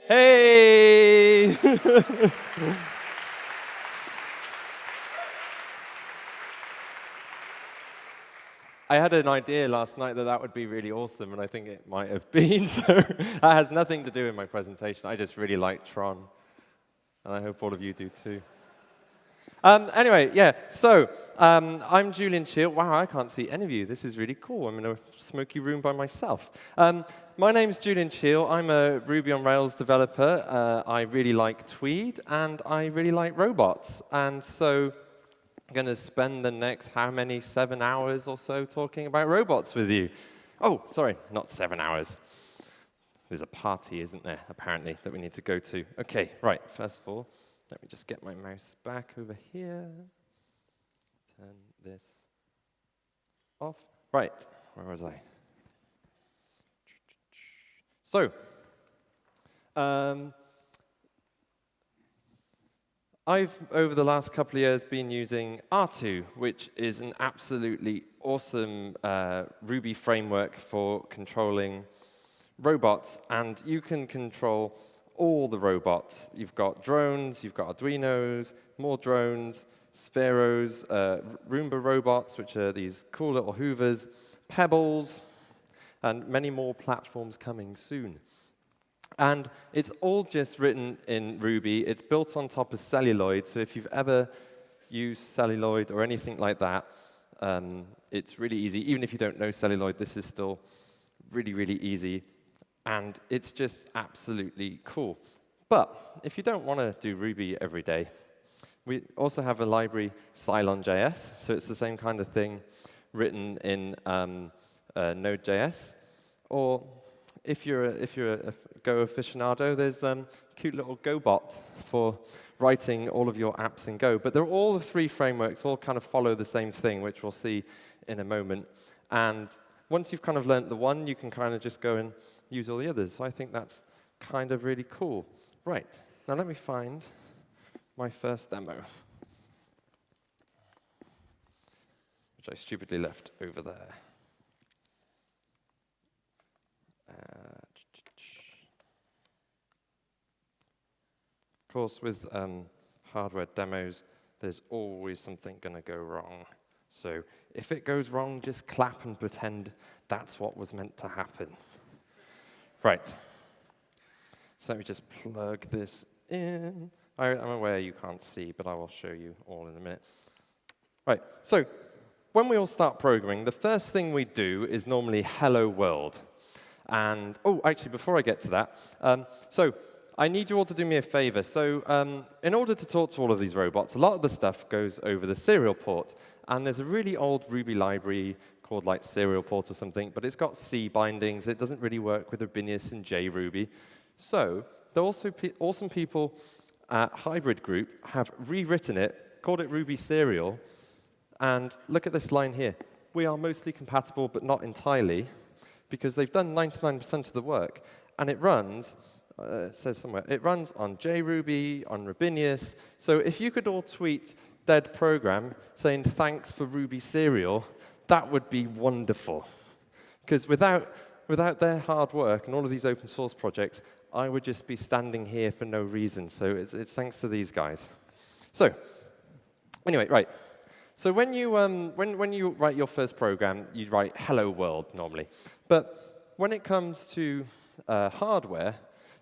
Hey! I had an idea last night that that would be really awesome, and I think it might have been, so that has nothing to do with my presentation. I just really like Tron, and I hope all of you do too. Anyway, yeah, so I'm Julian Cheal. Wow, I can't see any of you. This is really cool. I'm in a smoky room by myself. My name's Julian Cheal. I'm a Ruby on Rails developer. I really like Tweed, and I really like robots. And so I'm going to spend the next, how many, 7 hours or so talking about robots with you. Oh, sorry, not 7 hours. There's a party, isn't there, apparently, that we need to go to. OK, right, first of all, let me just get my mouse back over here. Turn this off. Right, where was I? So, I've, over the last couple of years, been using R2, which is an absolutely awesome Ruby framework for controlling robots. And you can control all the robots. You've got drones, you've got Arduinos, more drones, Spheros, Roomba robots, which are these cool little hoovers, Pebbles, and many more platforms coming soon. And it's all just written in Ruby. It's built on top of Celluloid, so if you've ever used Celluloid or anything like that, it's really easy. Even if you don't know Celluloid, this is still really, really easy. And it's just absolutely cool. But if you don't want to do Ruby every day, we also have a library, Cylon.js, so it's the same kind of thing written in Node.js. Or if you're a Go aficionado, there's a cute little GoBot for writing all of your apps in Go. But they're all the three frameworks, all kind of follow the same thing, which we'll see in a moment. And once you've kind of learned the one, you can kind of just go and use all the others. So I think that's kind of really cool. Right, now let me find my first demo, which I stupidly left over there. Of course, with hardware demos, there's always something going to go wrong. So if it goes wrong, just clap and pretend that's what was meant to happen. Right. So let me just plug this in. I'm aware you can't see, but I will show you all in a minute. Right. So when we all start programming, the first thing we do is normally hello world. And, oh, actually, before I get to that, so I need you all to do me a favor. So in order to talk to all of these robots, a lot of the stuff goes over the serial port. And there's a really old Ruby library called like serial port or something, but it's got C bindings. It doesn't really work with Urbinius and JRuby. So there are also awesome people at Hybrid Group have rewritten it, called it Ruby Serial. And look at this line here. We are mostly compatible, but not entirely, because they've done 99% of the work. And it runs, it says somewhere, it runs on JRuby, on Urbinius. So if you could all tweet dead program saying thanks for Ruby Serial, that would be wonderful. Because without their hard work and all of these open source projects, I would just be standing here for no reason. So it's thanks to these guys. So anyway, right. So when you write your first program, you write hello world normally. But when it comes to hardware,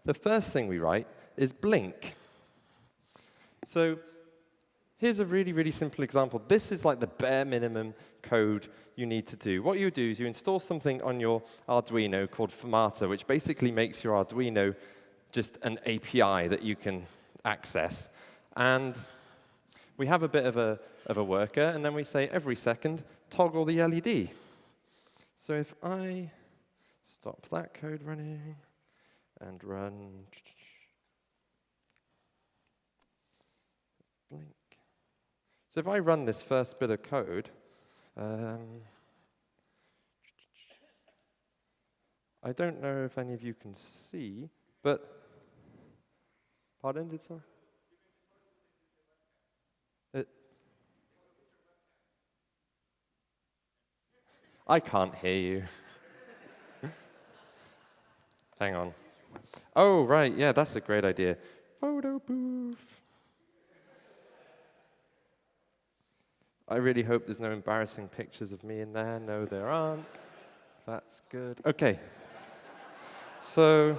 the first thing we write is blink. So here's a really, really simple example. This is like the bare minimum code you need to do. What you do is you install something on your Arduino called Fermata, which basically makes your Arduino just an API that you can access. And we have a bit of a worker, and then we say every second, toggle the LED. So if I stop that code running and run blink. So if I run this first bit of code, I don't know if any of you can see, but pardon, did someone? I can't hear you. Hang on. Oh, right, yeah, that's a great idea. Photo booth. I really hope there's no embarrassing pictures of me in there. No, there aren't. That's good. Okay. So,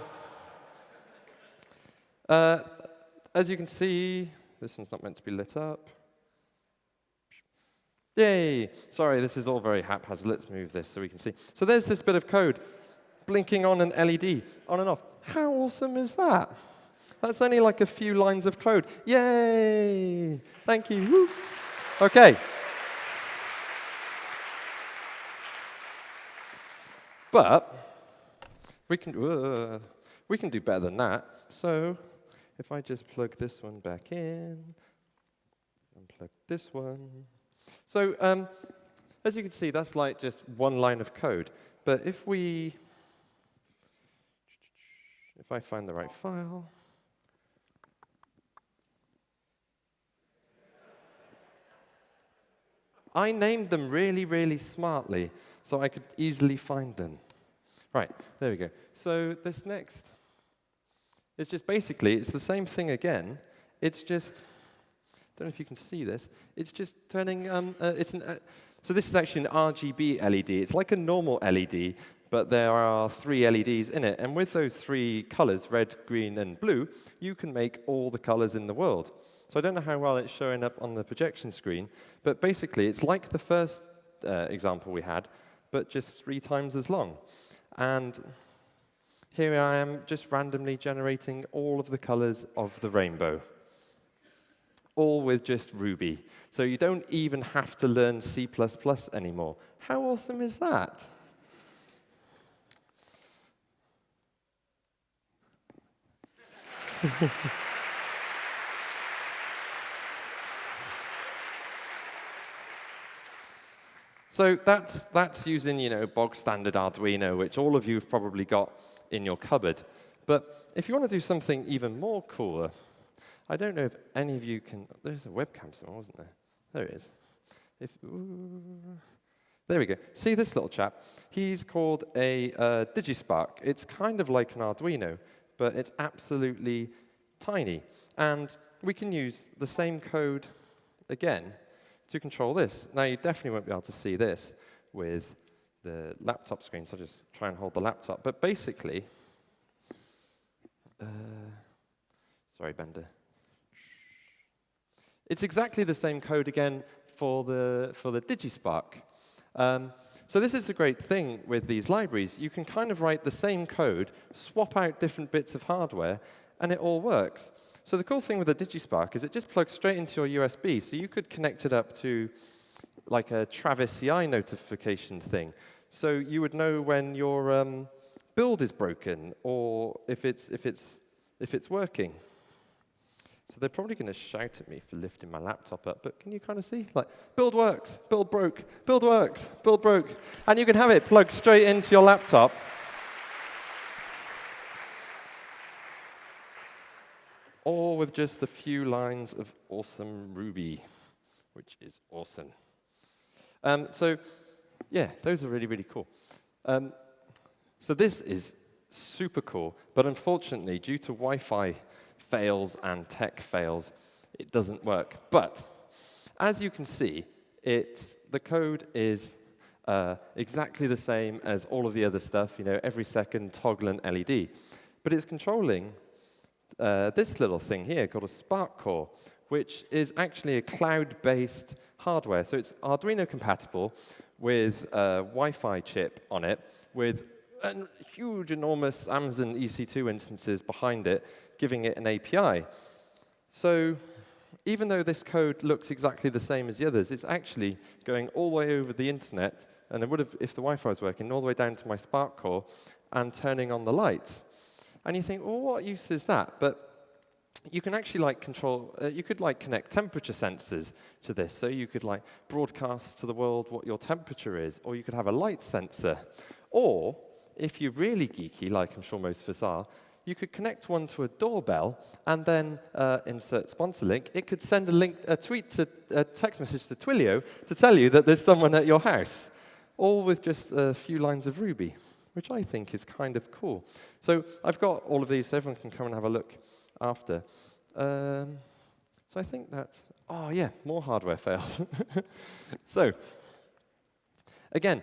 as you can see, this one's not meant to be lit up. Yay! Sorry, this is all very haphazard. Let's move this so we can see. So there's this bit of code blinking on an LED, on and off. How awesome is that? That's only like a few lines of code. Yay! Thank you. Woo. Okay. But we can do better than that. So if I just plug this one back in and plug this one. So as you can see, that's like just one line of code. But if I find the right file, I named them really, really smartly so I could easily find them. Right, there we go. So this next is just basically, it's the same thing again. It's just, don't know if you can see this. It's just turning, so this is actually an RGB LED. It's like a normal LED, but there are 3 LEDs in it. And with those 3 colors, red, green, and blue, you can make all the colors in the world. So I don't know how well it's showing up on the projection screen, but basically it's like the first example we had, but just 3 times as long. And here I am just randomly generating all of the colors of the rainbow, all with just Ruby. So you don't even have to learn C++ anymore. How awesome is that? So that's using, bog standard Arduino, which all of you have probably got in your cupboard. But if you want to do something even more cooler, I don't know if any of you can. There's a webcam somewhere, wasn't there? There it is. There we go. See this little chap? He's called a DigiSpark. It's kind of like an Arduino, but it's absolutely tiny. And we can use the same code again to control this. Now, you definitely won't be able to see this with the laptop screen, so I'll just try and hold the laptop. But basically, sorry, Bender. It's exactly the same code again for the DigiSpark. So this is the great thing with these libraries. You can kind of write the same code, swap out different bits of hardware, and it all works. So the cool thing with the DigiSpark is it just plugs straight into your USB, so you could connect it up to like a Travis CI notification thing. So you would know when your build is broken or if it's working. So they're probably going to shout at me for lifting my laptop up, but can you kind of see? Like, build works, build broke, build works, build broke. And you can have it plugged straight into your laptop. All with just a few lines of awesome Ruby, which is awesome. So, yeah, those are really, really cool. So this is super cool, but unfortunately, due to Wi-Fi fails and tech fails, it doesn't work. But as you can see, the code is exactly the same as all of the other stuff, every second toggle an LED. But it's controlling this little thing here called a Spark core, which is actually a cloud-based hardware. So it's Arduino compatible with a Wi-Fi chip on it, with huge, enormous Amazon EC2 instances behind it, giving it an API. So even though this code looks exactly the same as the others, it's actually going all the way over the internet, and it would have, if the Wi-Fi was working, all the way down to my Spark core and turning on the lights. And you think, well, what use is that? But you can actually control, you could connect temperature sensors to this. So you could broadcast to the world what your temperature is, or you could have a light sensor. Or, if you're really geeky, like I'm sure most of us are, you could connect one to a doorbell and then insert sponsor link. It could send a text message to Twilio to tell you that there's someone at your house, all with just a few lines of Ruby. which I think is kind of cool. So I've got all of these, so everyone can come and have a look after. So I think that's, oh yeah, more hardware fails. So, again,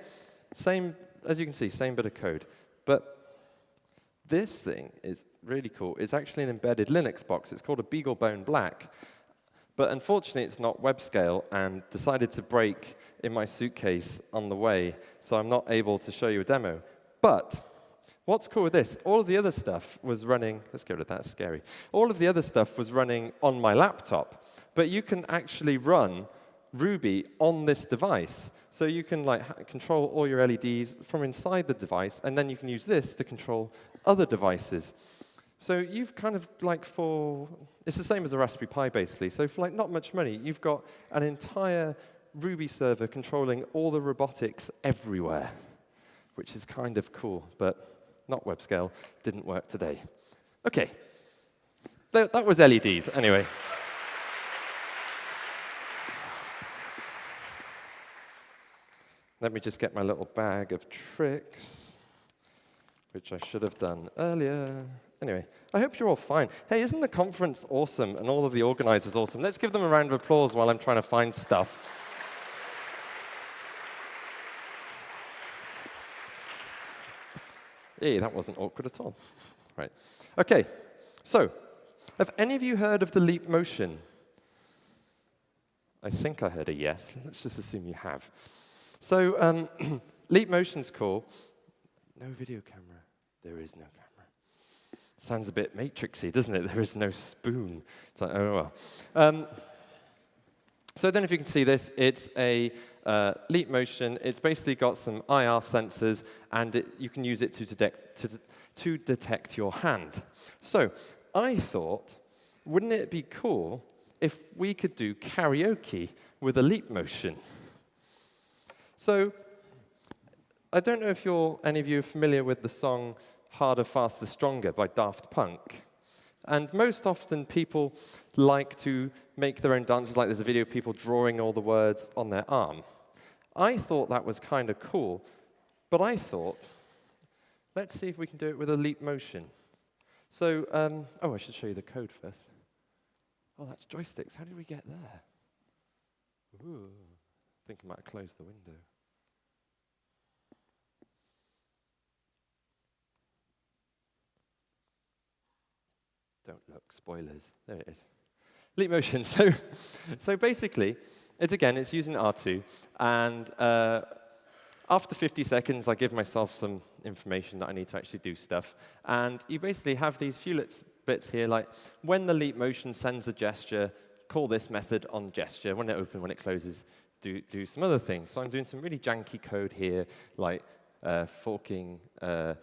same, as you can see, same bit of code. But this thing is really cool. It's actually an embedded Linux box. It's called a BeagleBone Black. But unfortunately, it's not web scale and decided to break in my suitcase on the way, so I'm not able to show you a demo. But what's cool with this, all of the other stuff was running, let's get rid of that, it's scary. All of the other stuff was running on my laptop, but you can actually run Ruby on this device. So you can control all your LEDs from inside the device, and then you can use this to control other devices. So you've kind of it's the same as a Raspberry Pi basically. So for not much money, you've got an entire Ruby server controlling all the robotics everywhere, which is kind of cool, but not web scale, didn't work today. Okay, that was LEDs anyway. Let me just get my little bag of tricks, which I should have done earlier. Anyway, I hope you're all fine. Hey, isn't the conference awesome and all of the organizers awesome? Let's give them a round of applause while I'm trying to find stuff. Hey, that wasn't awkward at all. Right. Okay, so have any of you heard of the leap motion? I think I heard a yes. Let's just assume you have. So leap motion's cool. No video camera. There is no camera. Sounds a bit matrixy, doesn't it? There is no spoon. It's like, oh well. So then if you can see this, it's a leap motion. It's basically got some IR sensors, and you can use it to detect your hand. So I thought, wouldn't it be cool if we could do karaoke with a leap motion? So I don't know if any of you are familiar with the song Harder, Faster, Stronger by Daft Punk. And most often people like to make their own dances, like there's a video of people drawing all the words on their arm. I thought that was kind of cool, but I thought, let's see if we can do it with a leap motion. So, I should show you the code first. Oh, that's joysticks. How did we get there? Ooh, I think I might have closed the window. Don't look, spoilers. There it is. Leap motion. So basically, it's using R2, and after 50 seconds, I give myself some information that I need to actually do stuff, and you basically have these few bits here, like when the leap motion sends a gesture, call this method on gesture. When it opens, when it closes, do some other things. So I'm doing some really janky code here, like forking a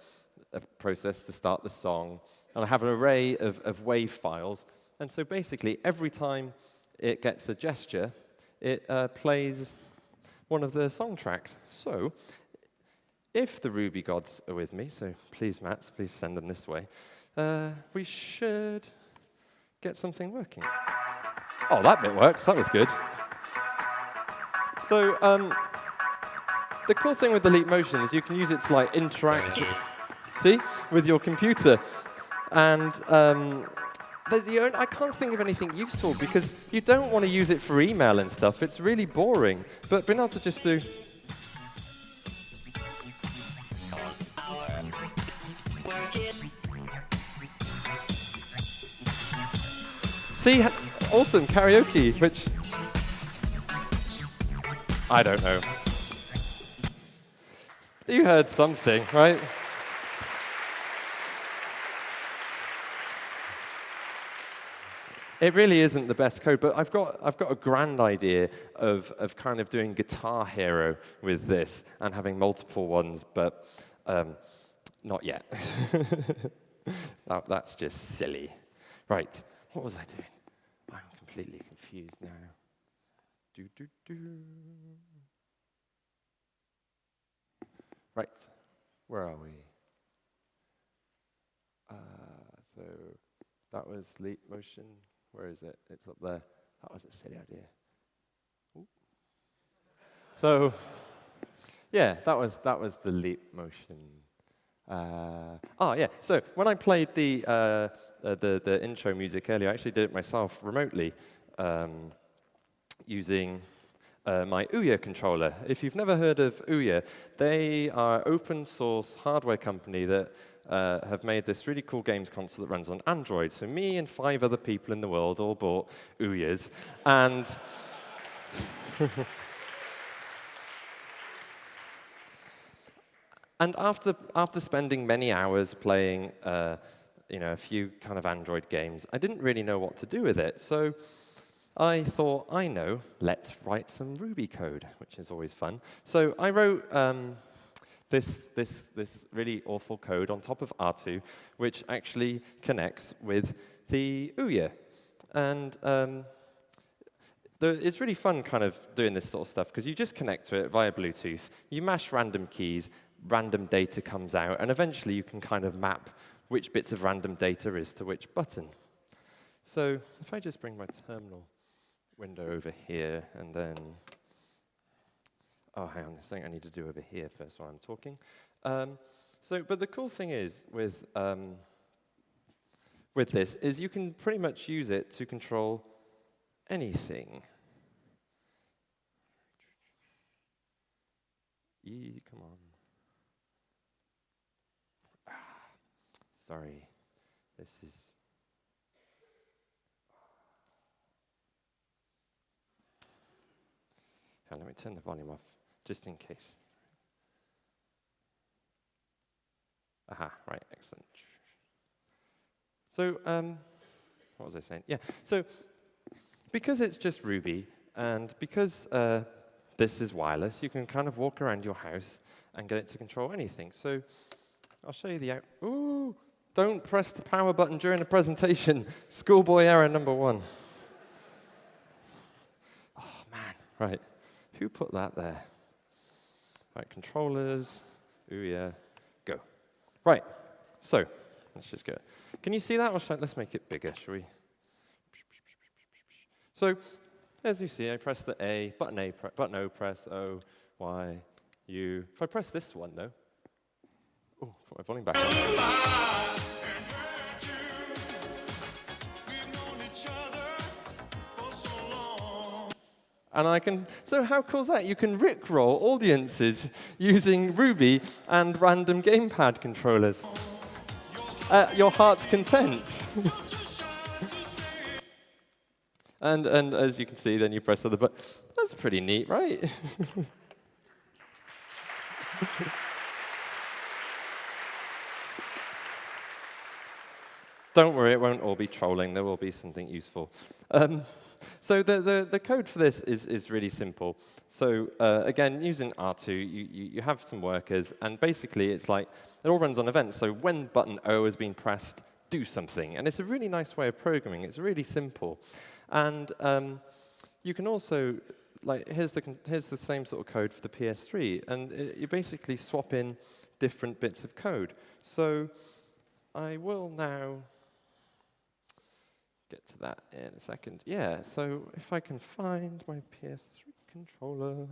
process to start the song. And I have an array of WAV files. And so basically, every time it gets a gesture, it plays one of the song tracks. So if the Ruby gods are with me, so please, Mats, please send them this way, we should get something working. Oh, that bit works. That was good. So the cool thing with the leap motion is you can use it to interact with your computer. And I can't think of anything useful because you don't want to use it for email and stuff. It's really boring. But being able to just do... See, awesome, karaoke, which... I don't know. You heard something, right? It really isn't the best code, but I've got a grand idea of kind of doing Guitar Hero with this and having multiple ones, but not yet. That's just silly. Right, what was I doing? I'm completely confused now. Right, where are we? So that was leap motion. Where is it? It's up there. That was a silly idea. Ooh. So, yeah, that was the leap motion. Yeah. So when I played the intro music earlier, I actually did it myself remotely using my Ouya controller. If you've never heard of Ouya, they are an open source hardware company that have made this really cool games console that runs on Android. So me and 5 other people in the world all bought Ouyas, and and after spending many hours playing a few kind of Android games, I didn't really know what to do with it. So I thought, I know, let's write some Ruby code, which is always fun. So I wrote this really awful code on top of R2, which actually connects with the Ouya. And it's really fun kind of doing this sort of stuff, because you just connect to it via Bluetooth, you mash random keys, random data comes out, and eventually you can kind of map which bits of random data is to which button. So if I just bring my terminal window over here, and then, oh, hang on, there's something I need to do over here first while I'm talking. But the cool thing is with this is you can pretty much use it to control anything. Come on. Sorry, this is. Let me turn the volume off, just in case. Aha, right, excellent. So, what was I saying? Yeah, so because it's just Ruby, and because this is wireless, you can kind of walk around your house and get it to control anything. So, I'll show you the out. Ooh, don't press the power button during the presentation. Schoolboy error number 1. Oh, man, right. Who put that there? Right, controllers, Ouya, go. Right, so let's just go. Can you see that? Or let's make it bigger, shall we? So, as you see, I press the A, button O, press O, Y, U. If I press this one, though, oh, put my volume back on. And I can, so how cool is that? You can rickroll audiences using Ruby and random gamepad controllers at your heart's content. and as you can see, then you press other buttons. That's pretty neat, right? Don't worry, it won't all be trolling. There will be something useful. So the code for this is really simple. So again, using R2, you have some workers, and basically it's like, it all runs on events. So when button O has been pressed, do something. And it's a really nice way of programming. It's really simple. And you can also, like, here's the same sort of code for the PS3. And you basically swap in different bits of code. So I will now get to that in a second. Yeah, so if I can find my PS3 controller.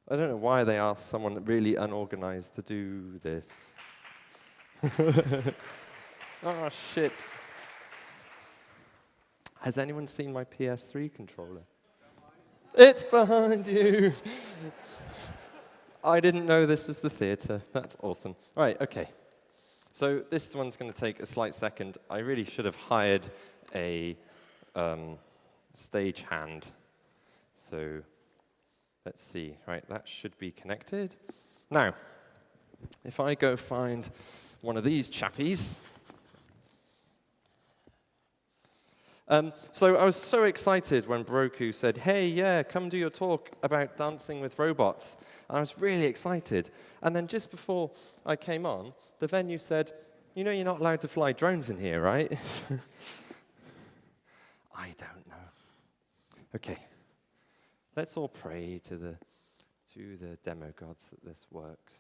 I don't know why they asked someone really unorganized to do this. Oh, shit. Has anyone seen my PS3 controller? It's behind you. I didn't know this was the theater. That's awesome. All right, okay. So this one's going to take a slight second. I really should have hired a stage hand. So let's see. Right, that should be connected. Now, if I go find one of these chappies. So I was so excited when Broku said, hey, yeah, come do your talk about dancing with robots. And I was really excited. And then just before I came on, the venue said, you know you're not allowed to fly drones in here, right? I don't know. Okay. Let's all pray to the demo gods that this works.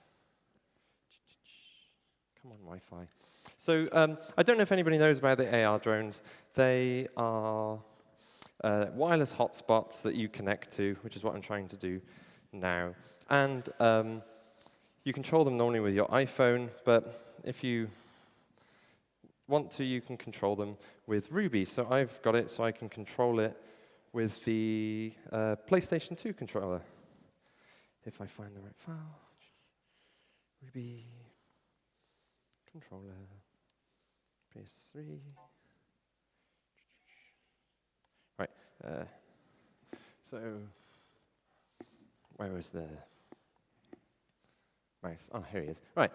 Come on, Wi-Fi. So I don't know if anybody knows about the AR drones. They are wireless hotspots that you connect to, which is what I'm trying to do now. And You control them normally with your iPhone, but if you want to, you can control them with Ruby. So I've got it so I can control it with the PlayStation 2 controller. If I find the right file, Ruby, controller, PS3. Right, so where was the mouse? Oh, here he is. Right.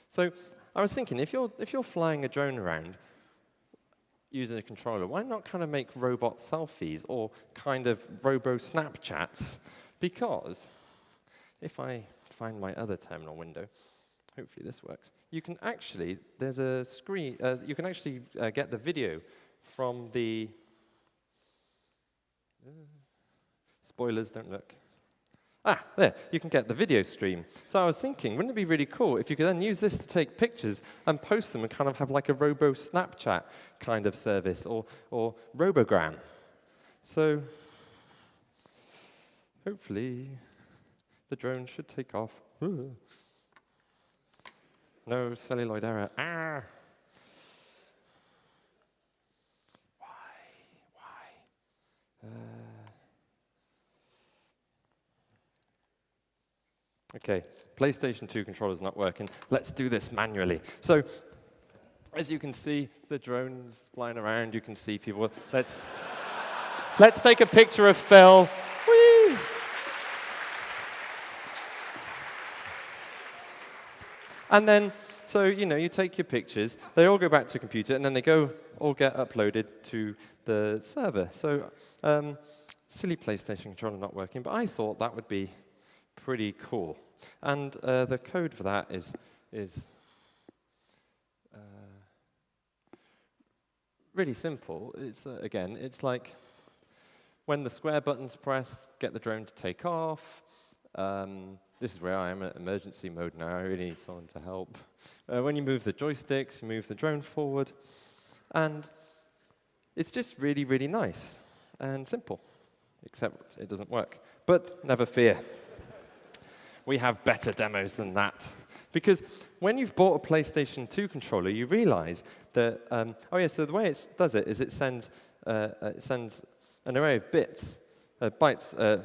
So I was thinking, if you're flying a drone around using a controller, why not kind of make robot selfies or kind of robo Snapchats? Because if I find my other terminal window, hopefully this works, you can actually, there's a screen, you can actually get the video from the, spoilers, don't look. Ah, there, you can get the video stream. So I was thinking, wouldn't it be really cool if you could then use this to take pictures and post them and kind of have like a robo Snapchat kind of service or Robogram. So hopefully the drone should take off. No celluloid error. Ah. Why? Okay, PlayStation 2 controller's not working. Let's do this manually. So, as you can see, the drone's flying around. You can see people. Let's take a picture of Phil. Whee! And then, so, you take your pictures. They all go back to the computer, and then they all get uploaded to the server. So, silly PlayStation controller not working, but I thought that would be pretty cool. And the code for that is really simple. It's again, it's like when the square button's pressed, get the drone to take off. This is where I am at emergency mode now. I really need someone to help. When you move the joysticks, you move the drone forward. And it's just really, really nice and simple, except it doesn't work. But never fear. We have better demos than that. Because when you've bought a PlayStation 2 controller, you realize that, so the way it does it is it sends an array of bytes,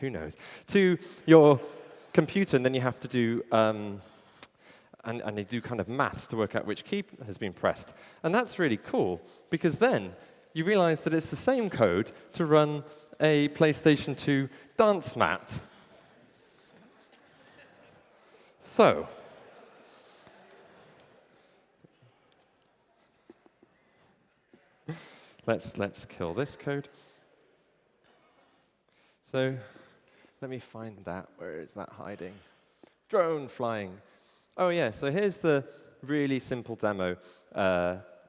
who knows, to your computer, and then you have to do, and they do kind of maths to work out which key has been pressed. And that's really cool, because then you realize that it's the same code to run a PlayStation 2 dance mat. So, let's kill this code. So, let me find that. Where is that hiding? Drone flying. Oh yeah, so here's the really simple demo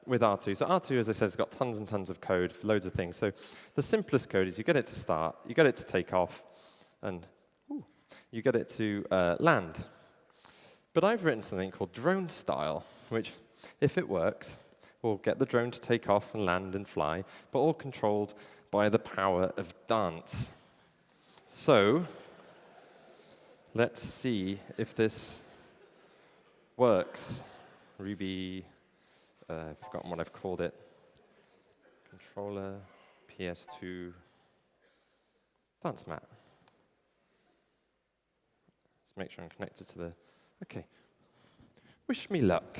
with R2. So R2, as I said, has got tons and tons of code for loads of things. So the simplest code is you get it to start, you get it to take off, and you get it to land. But I've written something called drone style, which, if it works, will get the drone to take off and land and fly, but all controlled by the power of dance. So, let's see if this works. Ruby, I've forgotten what I've called it. Controller, PS2, dance mat. Let's make sure I'm connected to the... Okay. Wish me luck.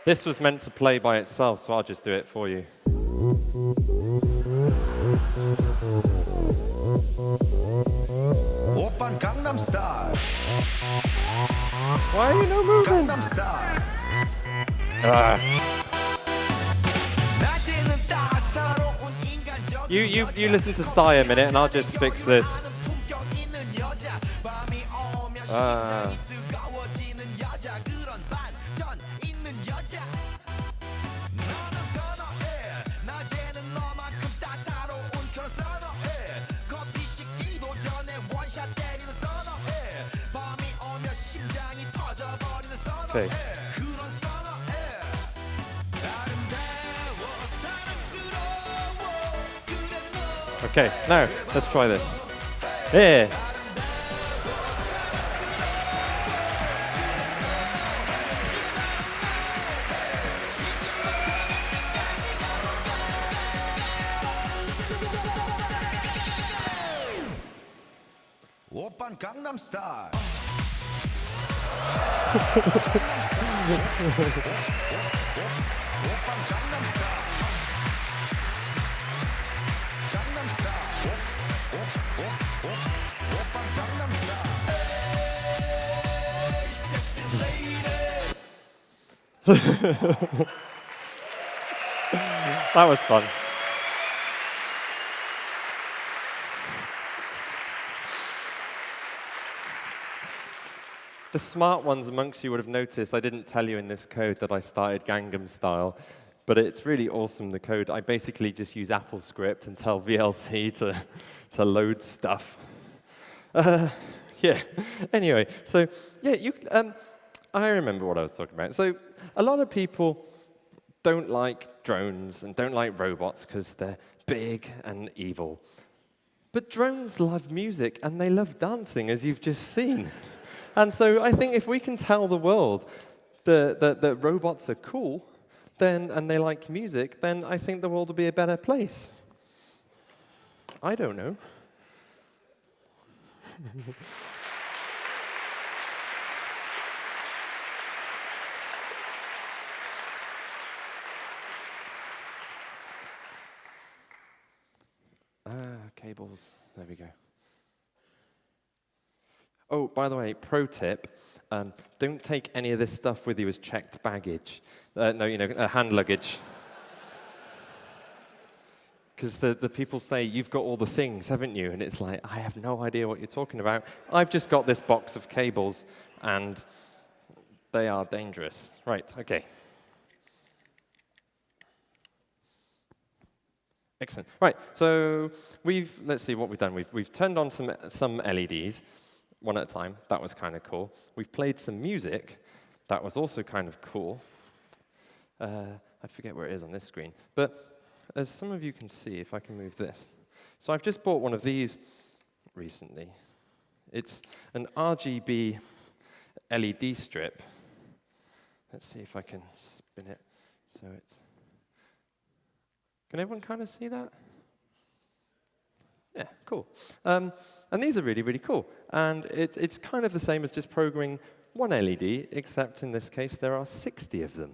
This was meant to play by itself, so I'll just do it for you. Oppan Gangnam Style. Why are you not moving? Gangnam Style. You listen to Psy a minute, and I'll just fix this. Okay. Okay, now, let's try this. Yeah. Oppan Gangnam Style. That was fun. The smart ones amongst you would have noticed I didn't tell you in this code that I started Gangnam Style, but it's really awesome, the code. I basically just use AppleScript and tell VLC to load stuff. Yeah, anyway, so yeah, I remember what I was talking about. So a lot of people don't like drones and don't like robots because they're big and evil. But drones love music and they love dancing, as you've just seen. And so I think if we can tell the world that robots are cool, and they like music, then I think the world will be a better place. I don't know. Cables. There we go. Oh, by the way, pro tip, don't take any of this stuff with you as checked baggage. Hand luggage. Because the people say, you've got all the things, haven't you? And it's like, I have no idea what you're talking about. I've just got this box of cables, and they are dangerous. Right, okay. Excellent. Right, so let's see what we've done. We've turned on some LEDs, one at a time. That was kind of cool. We've played some music. That was also kind of cool. I forget where it is on this screen. But as some of you can see, if I can move this. So I've just bought one of these recently. It's an RGB LED strip. Let's see if I can spin it so it's... Can everyone kind of see that? Yeah, cool. And these are really, really cool. And it's kind of the same as just programming one LED, except in this case there are 60 of them.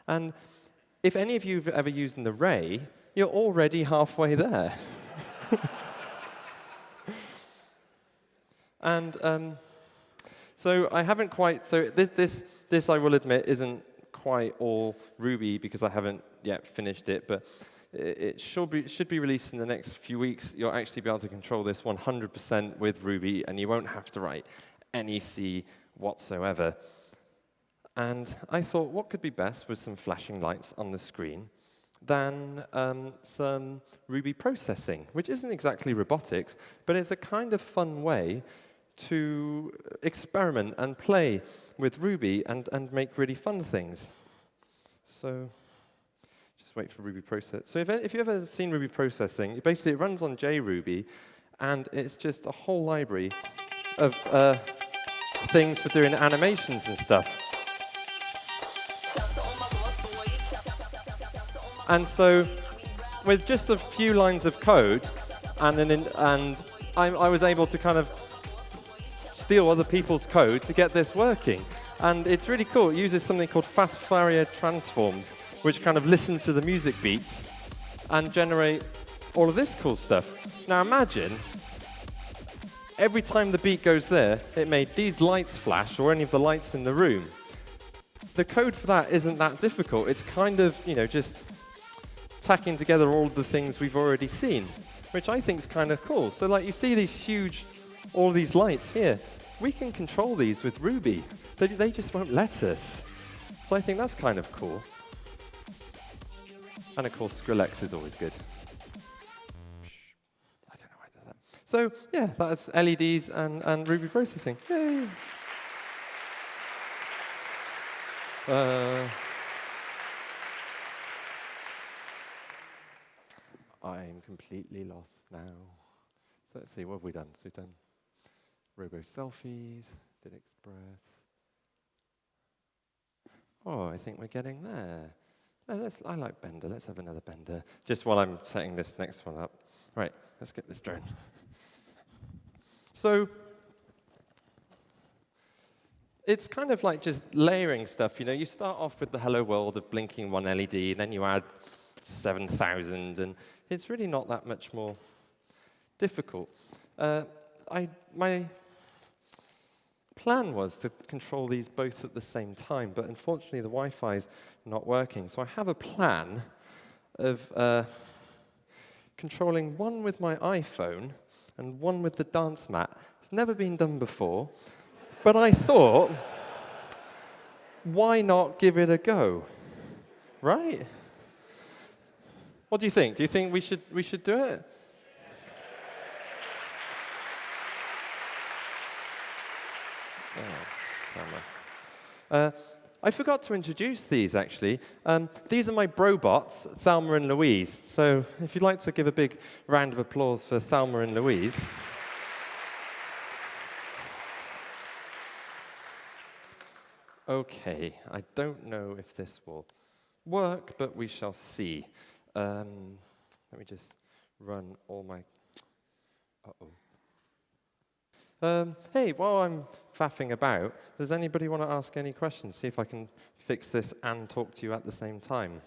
And if any of you have ever used an array, you're already halfway there. And so I haven't quite, so this I will admit isn't quite all Ruby because I haven't yet finished it, but it should be released in the next few weeks. You'll actually be able to control this 100% with Ruby, and you won't have to write any C whatsoever. And I thought, what could be best with some flashing lights on the screen than some Ruby processing, which isn't exactly robotics, but it's a kind of fun way to experiment and play with Ruby and make really fun things. So just wait for Ruby process. So if you've ever seen Ruby processing, basically it runs on JRuby, and it's just a whole library of things for doing animations and stuff. And so with just a few lines of code, I was able to kind of steal other people's code to get this working. And it's really cool. It uses something called fast Fourier transforms, which kind of listen to the music beats and generate all of this cool stuff. Now imagine, every time the beat goes there, it made these lights flash, or any of the lights in the room. The code for that isn't that difficult. It's kind of, just tacking together all of the things we've already seen, which I think is kind of cool. So like you see these huge, all these lights here, we can control these with Ruby. They just won't let us. So I think that's kind of cool. And of course, Skrillex is always good. I don't know why it does that. So yeah, that's LEDs and Ruby processing. Yay! Uh, I'm completely lost now. So let's see, what have we done? So we've done Robo Selfies, did Express. Oh, I think we're getting there. I like Bender. Let's have another Bender. Just while I'm setting this next one up. Right, let's get this drone. So it's kind of like just layering stuff. You know, you start off with the hello world of blinking one LED, then you add 7,000, and it's really not that much more difficult. My plan was to control these both at the same time, but unfortunately the Wi-Fi is not working. So I have a plan of controlling one with my iPhone and one with the dance mat. It's never been done before, but I thought, why not give it a go, right? What do you think? Do you think we should do it? I forgot to introduce these, actually. These are my brobots, Thelma and Louise. So if you'd like to give a big round of applause for Thelma and Louise. OK, I don't know if this will work, but we shall see. Let me just run all my... Hey, while I'm faffing about, does anybody want to ask any questions? See if I can fix this and talk to you at the same time.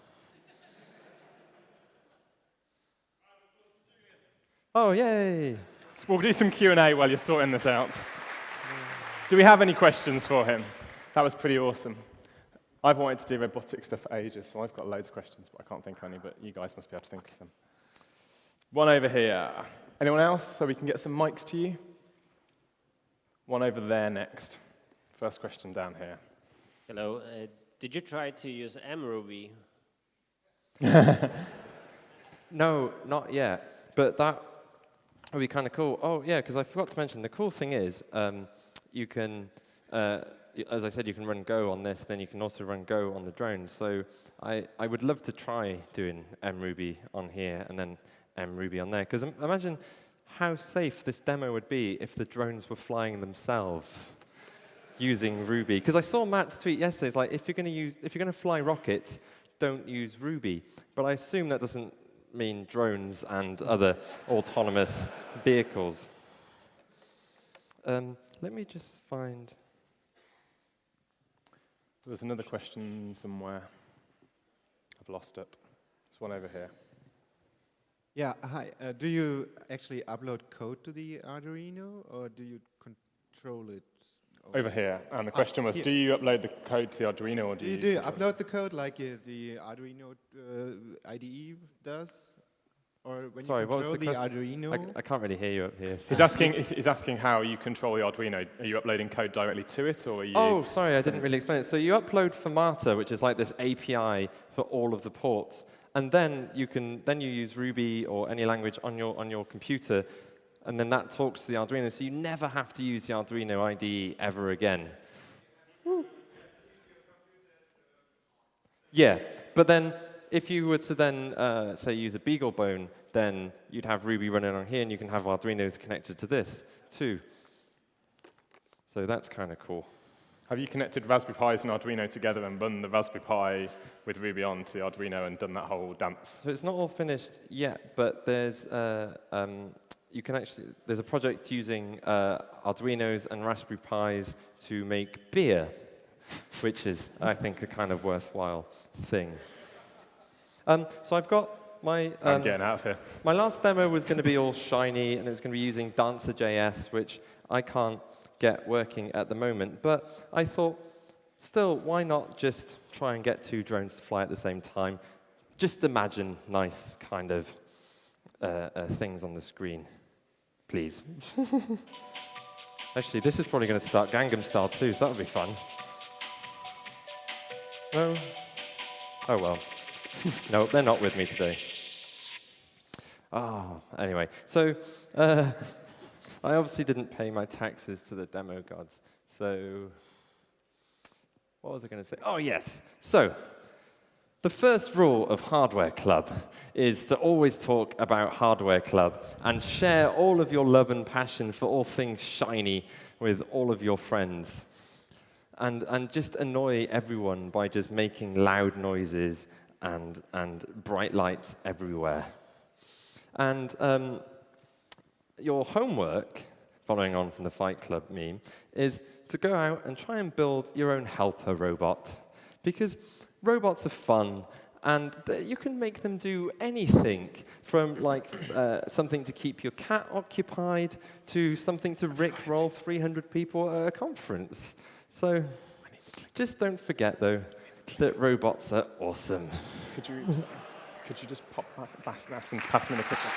Oh, yay! We'll do some Q&A while you're sorting this out. Do we have any questions for him? That was pretty awesome. I've wanted to do robotic stuff for ages, so I've got loads of questions, but I can't think of any, but you guys must be able to think of some. One over here. Anyone else, so we can get some mics to you? One over there next. First question down here. Hello. Did you try to use mRuby? No, not yet. But that would be kind of cool. Oh, yeah, because I forgot to mention, the cool thing is you can, as I said, you can run Go on this, then you can also run Go on the drone. So I would love to try doing mRuby on here and then mRuby on there. Because imagine how safe this demo would be if the drones were flying themselves using Ruby. Because I saw Matt's tweet yesterday. It's like, if you're going to fly rockets, don't use Ruby. But I assume that doesn't mean drones and other autonomous vehicles. Let me just find... There's another question somewhere. I've lost it. There's one over here. Yeah, hi. Do you actually upload code to the Arduino, or do you control it? Over here. And the question was, do you upload the code to the Arduino, or do you... Do you upload the code like the Arduino IDE does? Or when Sorry, you what was control the question? Arduino? I can't really hear you up here. So. He's asking how you control the Arduino. Are you uploading code directly to it, or are you... Oh, sorry, I didn't really explain it. So you upload Fermata, which is like this API for all of the ports, and then you use Ruby or any language on your computer, and then that talks to the Arduino. So you never have to use the Arduino IDE ever again. Woo. Yeah, but then if you were to then say use a BeagleBone, then you'd have Ruby running on here, and you can have Arduinos connected to this too. So that's kind of cool. Have you connected Raspberry Pis and Arduino together and run the Raspberry Pi with Ruby on to the Arduino and done that whole dance? So it's not all finished yet, but there's there's a project using Arduinos and Raspberry Pis to make beer, which is, I think, a kind of worthwhile thing. So I've got my... I'm getting out of here. My last demo was going to be all shiny, and it was going to be using Dancer.js, which I can't get working at the moment. But I thought, still, why not just try and get two drones to fly at the same time? Just imagine nice kind of things on the screen, please. Actually, this is probably going to start Gangnam Style too, so that would be fun. No? Oh, well. No, they're not with me today. Anyway, so I obviously didn't pay my taxes to the demo gods. So What was I going to say? Oh, yes. So, the first rule of Hardware Club is to always talk about Hardware Club and share all of your love and passion for all things shiny with all of your friends. And just annoy everyone by just making loud noises and bright lights everywhere. And your homework, following on from the Fight Club meme, is to go out and try and build your own helper robot. Because robots are fun, and you can make them do anything, from like something to keep your cat occupied to something to rickroll 300 people at a conference. So just don't forget, though, that robots are awesome. Could you just pop that and pass me the picture?